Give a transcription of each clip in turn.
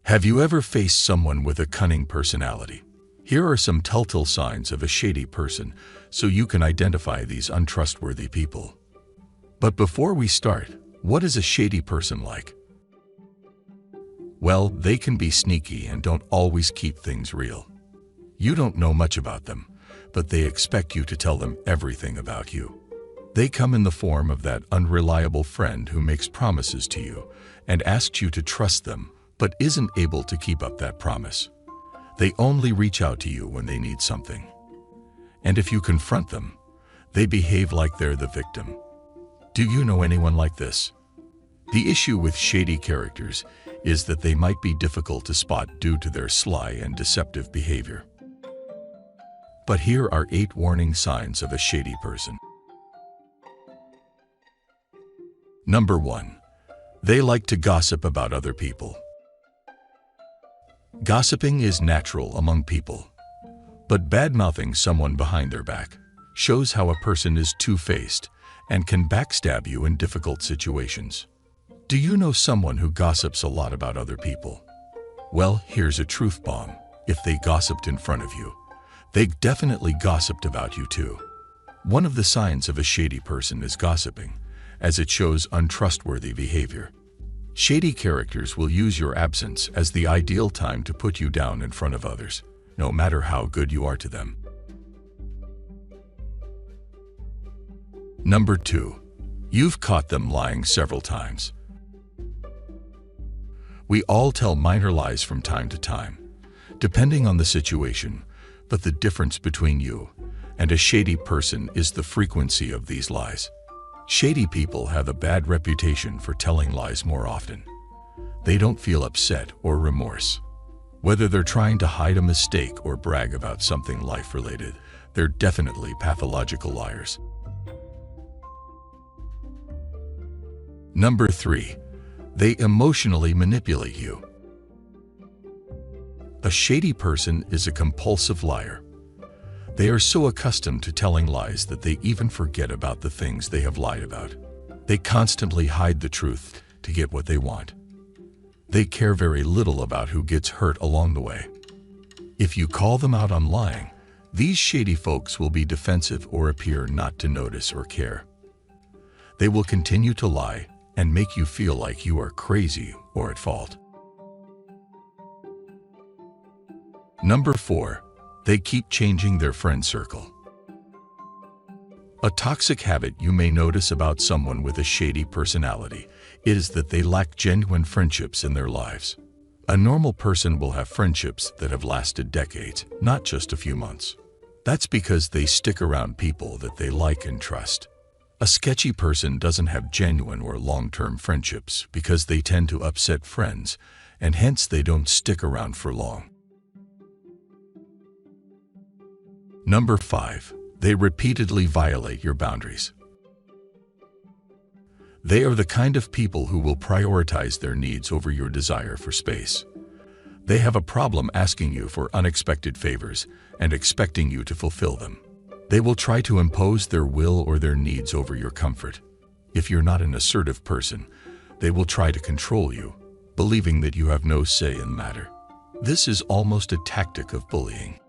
Have you ever faced someone with a cunning personality? Here are some telltale signs of a shady person so you can identify these untrustworthy people. But before we start, what is a shady person like? Well, they can be sneaky and don't always keep things real. You don't know much about them, but they expect you to tell them everything about you. They come in the form of that unreliable friend who makes promises to you and asks you to trust them, but isn't able to keep up that promise. They only reach out to you when they need something. And if you confront them, they behave like they're the victim. Do you know anyone like this? The issue with shady characters is that they might be difficult to spot due to their sly and deceptive behavior. But here are 8 warning signs of a shady person. Number 1. They like to gossip about other people. Gossiping is natural among people, but bad-mouthing someone behind their back shows how a person is two-faced and can backstab you in difficult situations. Do you know someone who gossips a lot about other people? Well, here's a truth bomb. If they gossiped in front of you, they definitely gossiped about you too. One of the signs of a shady person is gossiping, as it shows untrustworthy behavior. Shady characters will use your absence as the ideal time to put you down in front of others, no matter how good you are to them. Number 2. You've caught them lying several times. We all tell minor lies from time to time, depending on the situation, but the difference between you and a shady person is the frequency of these lies. Shady people have a bad reputation for telling lies more often. They don't feel upset or remorse. Whether they're trying to hide a mistake or brag about something life-related, they're definitely pathological liars. Number 3. They emotionally manipulate you. A shady person is a compulsive liar. They are so accustomed to telling lies that they even forget about the things they have lied about. They constantly hide the truth to get what they want. They care very little about who gets hurt along the way. If you call them out on lying, these shady folks will be defensive or appear not to notice or care. They will continue to lie and make you feel like you are crazy or at fault. Number 4. They keep changing their friend circle. A toxic habit you may notice about someone with a shady personality is that they lack genuine friendships in their lives. A normal person will have friendships that have lasted decades, not just a few months. That's because they stick around people that they like and trust. A sketchy person doesn't have genuine or long-term friendships because they tend to upset friends, and hence they don't stick around for long. Number 5. They repeatedly violate your boundaries. They are the kind of people who will prioritize their needs over your desire for space. They have a problem asking you for unexpected favors and expecting you to fulfill them. They will try to impose their will or their needs over your comfort. If you're not an assertive person, they will try to control you, believing that you have no say in the matter. This is almost a tactic of bullying.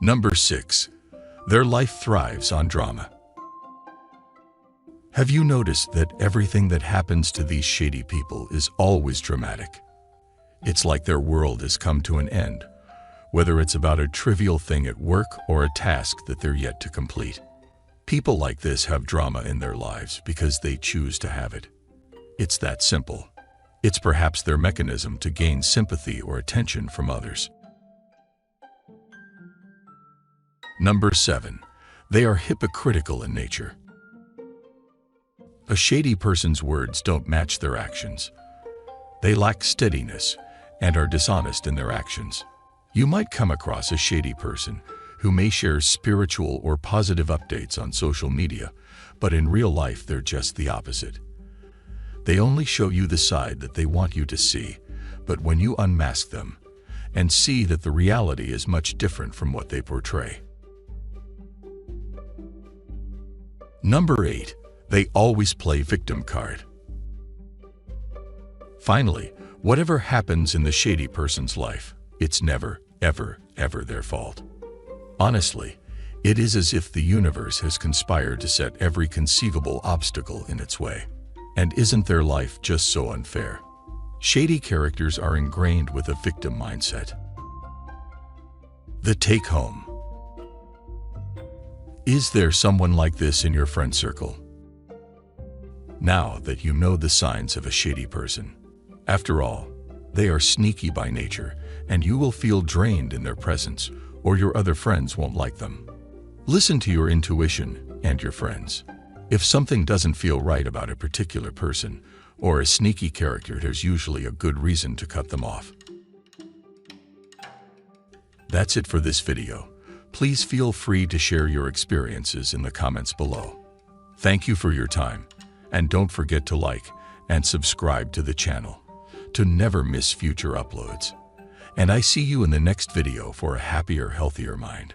Number 6. Their life thrives on drama. Have you noticed that everything that happens to these shady people is always dramatic? It's like their world has come to an end, whether it's about a trivial thing at work or a task that they're yet to complete. People like this have drama in their lives because they choose to have it. It's that simple. It's perhaps their mechanism to gain sympathy or attention from others. Number 7. They are hypocritical in nature. A shady person's words don't match their actions. They lack steadiness and are dishonest in their actions. You might come across a shady person who may share spiritual or positive updates on social media, but in real life they're just the opposite. They only show you the side that they want you to see, but when you unmask them and see that the reality is much different from what they portray. Number 8. They always play victim card. Finally, whatever happens in the shady person's life, it's never, ever, ever their fault. Honestly, it is as if the universe has conspired to set every conceivable obstacle in its way. And isn't their life just so unfair? Shady characters are ingrained with a victim mindset. The take-home. Is there someone like this in your friend circle? Now that you know the signs of a shady person, after all, they are sneaky by nature, and you will feel drained in their presence, or your other friends won't like them. Listen to your intuition and your friends. If something doesn't feel right about a particular person or a sneaky character, there's usually a good reason to cut them off. That's it for this video. Please feel free to share your experiences in the comments below. Thank you for your time, and don't forget to like and subscribe to the channel to never miss future uploads. And I see you in the next video for a happier, healthier mind.